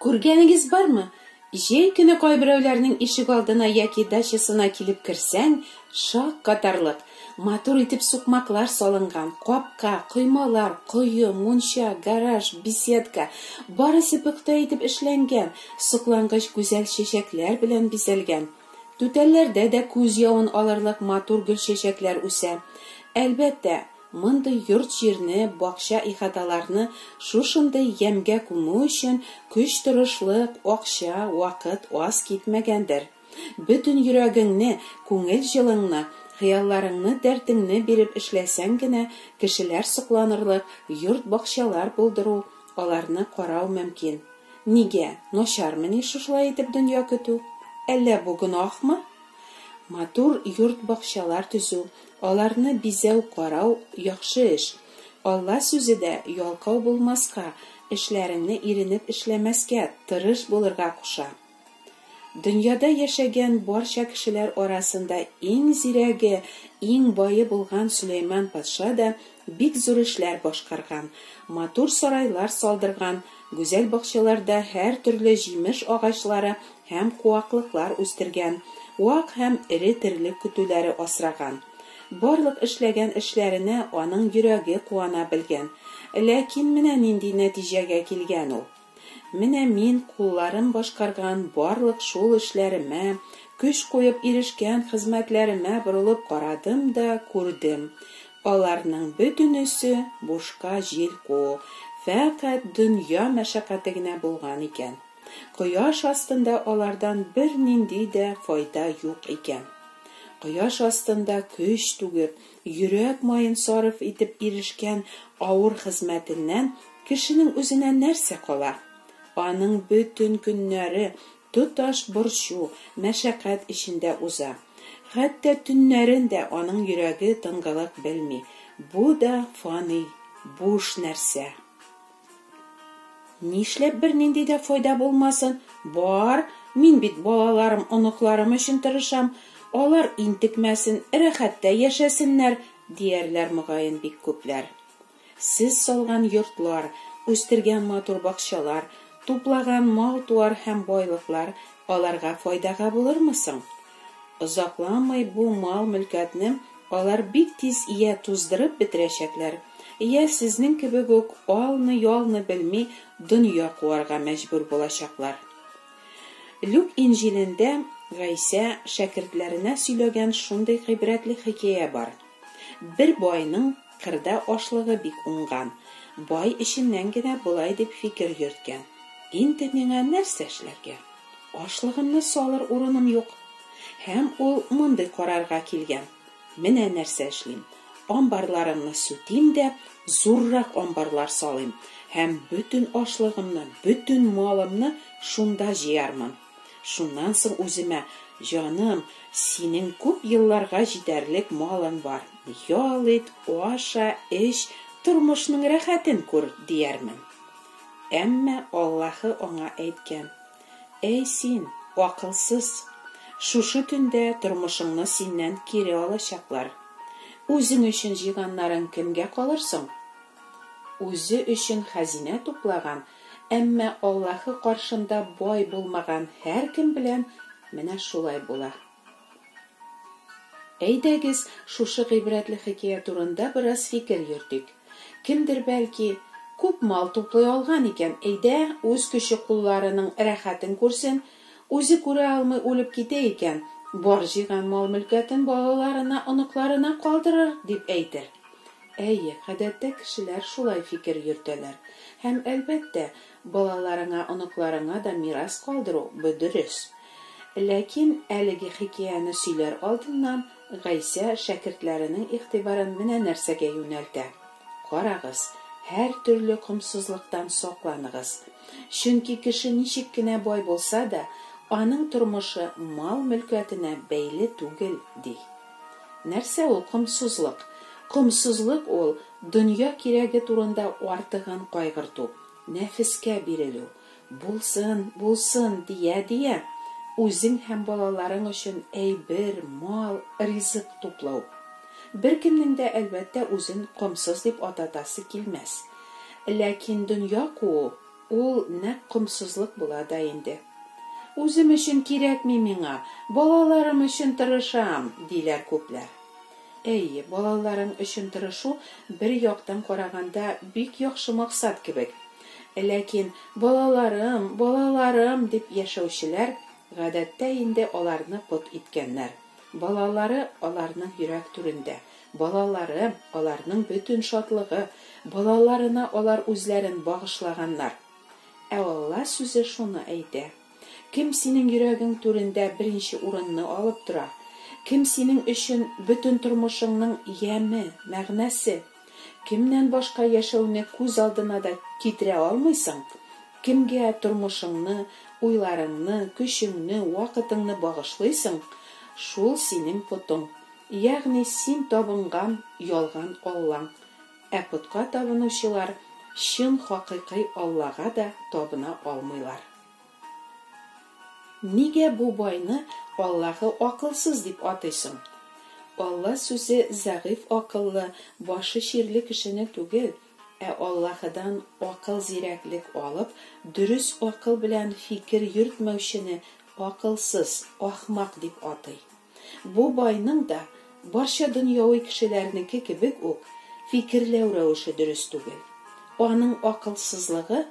Күргәнегез бармы? Җәй көне кайберәүләрнең ишек алдына яки дачасына килеп керсәң, шак катарлык, матур итеп сукмаклар салынган, капка, коймалар, кое, мунча, гараж, беседка, барысы пөхтә итеп эшләнгән, суклангыч гүзәл чәчәкләр белән бизәлгән. Түтәлләрдә дә күз явын алырлык матур гөл чәчәкләр үсә. Әлбәттә, мондый йорт җирне, бакча ихаталарны шушындай ямгә күмү өчен көч тырышлык, акча, вакыт аз китмәгәндер. Бөтен йөрәгеңне, күңел җылыңны, хыялларыңны, дәртеңне биреп эшләсәң генә, кешеләр сокланырлык йорт-бакчалар булдыру, аларны карау мөмкин. Нигә? Начармыни шулай итеп дөнья көтү? Әллә бу гөнаһмы? Матур йорт-бакчалар төзү, аларны бизәү, карау яхшы эш. Алла сүзе дә ялкау булмаска, эшләреңне иренеп эшләмәскә, тырыш булырга куша. Дөньяда яшәгән барча кешеләр арасында иң зирәге, иң бае булган Сөләйман патша да бик зур эшләр башкарган, матур сарайлар салдырган, гүзәл бакчаларда һәр төрле җимеш агачлары һәм куаклыклар үстергән, вак һәм ире терлек көтүләре асраган. Барлык эшләгән эшләренә аның йөрәге куана белгән. Ләкин менә нинди нәтиҗәгә килгән ул. Менә мин кулларым башкарган барлык шул эшләремә, көч куеп ирешкән хезмәтләремә борылып карадым да күрдем. Аларның бөтенесе бушка җилку, фәкать дөнья мәшәкате генә булган икән. Кояш астында алардан бер нинди дә файда юк икән. Кояш астында көч түгеп, йөрәк майын сарыф итеп ирешкән авыр хезмәтеннән кешенең үзенә нәрсә кала? Аның бөтен көннәре тоташ борчу, мәшәкать эчендә уза. Хәтта төннәрендә аның йөрәге тынгылык белми. Бу да фани, буш нәрсә. Нишләп бер нинди дә файда булмасын? Бар, мин бит балаларым, оныкларым өчен тырышам. Алар интекмәсен, рәхәттә яшәсеннәр, диярләр мөгаен бик күпләр. Сез салган йортлар, үстергән матур бакчалар, туплаган мал-туар һәм байлыклар аларга файдага булырмысың? Озакламый бу мал-мөлкәтне алар бик тиз ия туздырып бетерәчәкләр. Ия сезнең кебек үк алны-ялны белми дөнья куарга мәҗбүр булачаклар. Люк Инҗилендә Гайса шәкертләренә сөйләгән шундый гыйбрәтле хикәя бар. Бер байның кырда ашлыгы бик уңган. Бай эченнән генә булай дип фикер йөрткән. Инде миңа нәрсә эшләргә? Ашлыгымны салыр урыным юк. Һәм ул мондый карарга килгән. Менә нәрсә эшлим. Амбарларымны сүтим дә, зуррак амбарлар салыйм. Һәм бөтен ашлыгымны, бөтен малымны шунда җыярмын. Шуннан соң үземә, җаным, синең күп елларга җитәрлек малың бар. Ял ит, аша, эч, тормышның рәхәтен күр, диярмен. Әмма Аллаһы аңа әйткән: "Әй син, акылсыз, шушы төндә тормышыңны синнән кире алачаклар. Үзең өчен җыйганнарың кемгә калырсың?" Үзе өчен хәзинә туплаган, әмма Аллаһы каршында бай булмаган һәркем белән менә шулай була. Әйдәгез, шушы гыйбрәтле хикәя турында бераз фикер йөртик. Кемдер бәлки күп мал туплый алган икән, әйдә, үз көче кулларының рәхәтен күрсен, үзе күрә алмый үлеп китә икән, бар җыйган мал-мөлкәтен балаларына, оныкларына калдырыр дип әйтер. Әйе, гадәттә кешеләр шулай фикер йөртәләр. Һәм әлбәттә, балаларыңа, оныкларыңа да мирас калдыру дөрес. Ләкин әлеге хикәяне сөйләр алдыннан Гайса шәкертләренең игътибарын менә нәрсәгә юнәлтә. Карагыз, һәр төрле комсызлыктан сакланыгыз. Чөнки кеше ничек кенә бай булса да, аның тормышы мал-мөлкәтенә бәйле түгел, ди. Нәрсә ул комсызлык? Комсызлык ул дөнья кирәге турында артыгын кайгырту, нәфескә бирелү. Булсын, булсын, дия, үзең һәм балаларың өчен әйбер, мал, ризык туплау. Беркемнең дә әлбәттә үзен комсыз дип ататасы килмәс. Ләкин дөнья куу ул нәкъ комсызлык була да инде. Үзем өчен кирәкми миңа, балаларым өчен тырышам, диләр күпләр. Әйе, балаларың өчен тырышу бер яктан караганда бик яхшы максат кебек. Ләкин балаларым дип яшәүчеләр гадәттә инде аларны пот иткәннәр. Балалары аларның йөрәк түрендә. Балалары аларның бөтен шатлыгы. Балаларына алар үзләрен багышлаганнар. Алла сүзе шуны әйтә. Кем синең йөрәгең түрендә беренче урынны алып тора? Кем синең өчен бөтен тормышыңның яме, мәгънәсе? Кемнән башка яшәүне күз алдына да китерә алмыйсың? Кемгә тормышыңны, уйларыңны, көчеңне, вакытыңны багышлыйсың? Шул синең потың. Ягъни син табынган ялган Аллаң. Путка табынучылар чын хакыйкый Аллага да табына алмыйлар. Нигә бу байны Аллаһы акылсыз дип атыйсың? Алла сүзе зәгыйф акыллы, башы чирле кешене түгел, Аллаһыдан акыл зирәклек алып, дөрес акыл белән фикер йөртмәүчене акылсыз, ахмак дип атый. Бу байның да барча дөньяви кешеләрнеке кебек үк фикерләү рәвеше дөрес түгел. Аның акылсызлыгы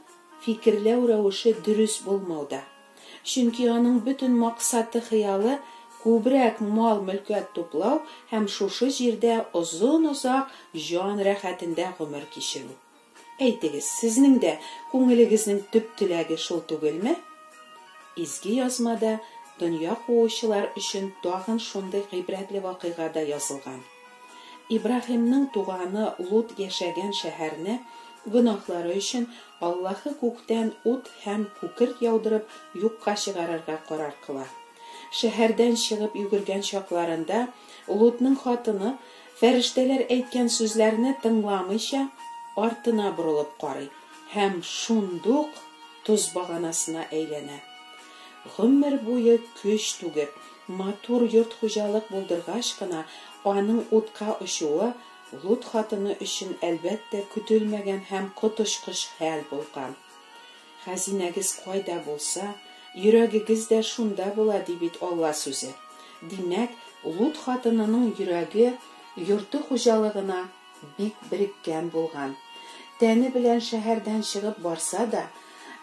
фикерләү рәвеше дөрес булмауда. Чөнки аның бөтен максаты хыялы күбрәк мал-мөлкәт туплау һәм шушы җирдә озын-озак җан рәхәтендә гомер кичерү. Әйтегез, сезнең дә күңелегезнең төп теләге шул түгелме? Изге язмада дөнья куучылар өчен тагын шундый гыйбрәтле вакыйгада язылган. Ибраһимның туганы Лут яшәгән шәһәрне гөнаһлары өчен Аллаһы күктән ут һәм күкерт яудырып юкка чыгарырга карар кыла. Шәһәрдән чыгып йөгергән чакларында Лутның хатыны фәрештәләр әйткән сүзләрне тыңламыйча артына борылып карый һәм шундук туз баганасына әйләнә. Гомер буе көч түгеп, матур йорт хуҗалык булдыргач кына аның утка очуы Лут хатыны өчен әлбәттә көтелмәгән һәм коточкыч хәл булган. Хәзинәгез кайда булса, йөрәгегез дә шунда була ди бит Алла сүзе. Димәк, Лут хатынының йөрәге йорты хуҗалыгына бик береккән булган. Тәне белән шәһәрдән чыгып барса да,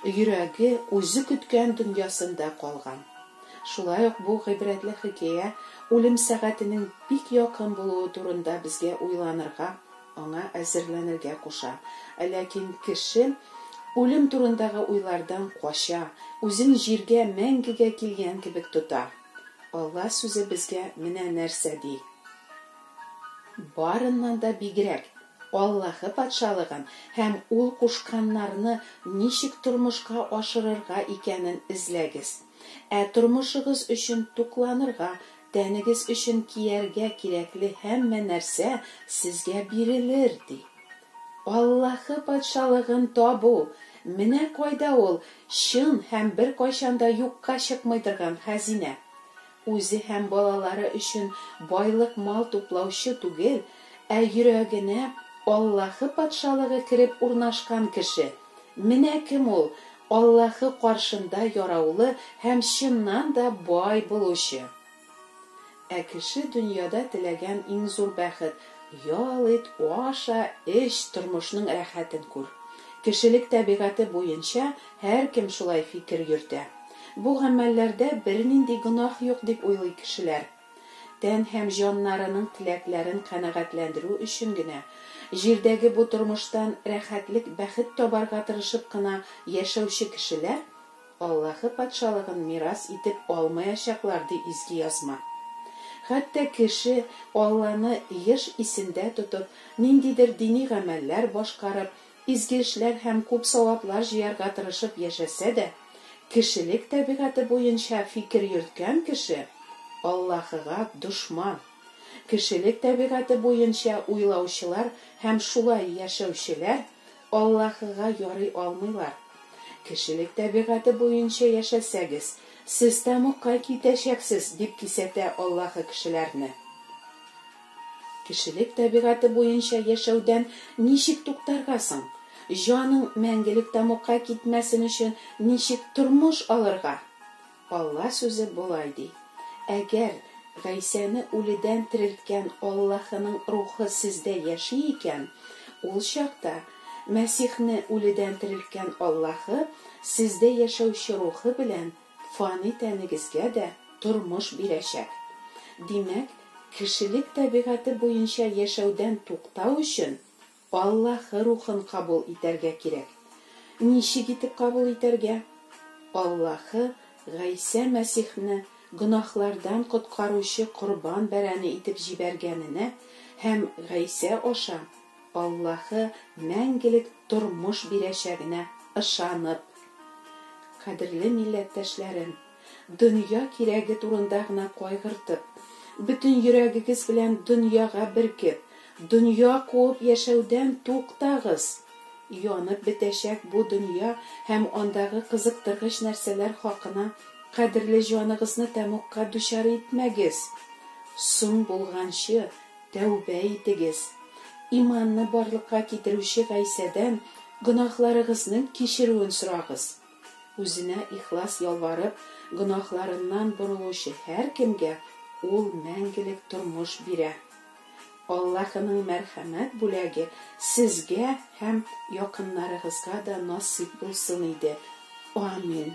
йөрәге үзе көткән дөньясында калган. Шулай ук бу гыйбрәтле хикәя үлем сәгатенең бик якын булуы турында безгә уйланырга, аңа әзерләнергә куша. Ләкин кеше үлем турындагы уйлардан кача, үзен җиргә мәңгегә килгән кебек тота. Алла сүзе безгә менә нәрсә ди. Барыннан да бигрәк Аллаһы патшалыгын һәм ул кушканнарны ничек тормышка ашырырга икәнен эзләгез. Тормышыгыз өчен тукланырга, тәнегез өчен кияргә кирәкле һәммә нәрсә сезгә бирелер ди. Аллаһы патшалыгын табу, менә кайда ул чын һәм бер кайчанда юкка чыкмый торган хәзинә. Үзе һәм балалары өчен байлык мал туплаучы түгел, йөрәгенә Аллаһы патшалыгы кереп урнашкан кеше. Менә кем ул? Аллаһы каршында яраулы һәм чыннан да бай булучы. Кеше дөньяда теләгән иң зур бәхет ял ит, аша, эш, тормышның рәхәтен күр. Кешелек табигаты буенча һәркем шулай фикер йөртә. Бу гамәлләрдә бернинди гөнаһ юк дип уйлый кешеләр. Тән һәм җаннарының теләкләрен канәгатьләндерү өчен генә җирдәге бу тормыштан рәхәтлек, бәхет табарга тырышып кына яшәүче кешеләр Аллаһы патшалыгын мирас итеп алмаячаклар ди изге язма. Хәтта кеше Алланы еш исендә тотып, ниндидер дини гамәлләр башкарып, изге эшләр һәм күп саваплар җыярга тырышып яшәсә дә, кешелек табигаты буенча фикер йөрткән кеше Аллаһыга душман. Кешелек табигаты буенча уйлаучылар һәм шулай яшәүчеләр Аллаһыга ярый алмыйлар. Кешелек табигаты буенча яшәсәгез, сез тәмугка китәчәксез дип кисәтә Аллаһы кешеләрне. Кешелек табигаты буенча яшәүдән ничек туктарга соң? Җаның мәңгелек тамукка китмәсен өчен ничек тормыш алырга? Алла сүзе булай ди. Әгәр Гайсәне үледән терелткән Аллаһының рухы сездә яши икән, ул чакта Мәсихне үледән терелткән Аллаһы сездә яшәүче рухы белән фани тәнегезгә дә тормыш бирәчәк. Димәк, кешелек табигаты буенча яшәүдән туктау өчен Аллаһы рухын кабул итәргә кирәк. Ничек итеп кабул итәргә? Аллаһы Гайса Мәсихне гөнаһлардан коткаручы корбан бәрәне итеп җибәргәненә һәм Гайса аша Аллаһы мәңгелек тормыш бирәчәгенә ышанып. Кадерле милләттәшләрем, дөнья кирәге турында гына кайгыртып, бөтен йөрәгегез белән дөньяга беркеп, дөнья куып яшәүдән туктагыз. Янып бетәчәк бу дөнья һәм андагы кызыктыргыч нәрсәләр хакына кадерле җаныгызны тәмугка дучар итмәгез. Соң булганчы тәүбә итегез. Иманны барлыкка китерүче Гайсәдән гөнаһларыгызның кичерүен сорагыз. Үзенә ихлас ялварып, гөнаһларыннан борылучы һәркемгә ул мәңгелек тормыш бирә. Аллаһының мәрхәмәт бүләге сезгә һәм якыннарыгызга да насыйп булсын иде. Амин.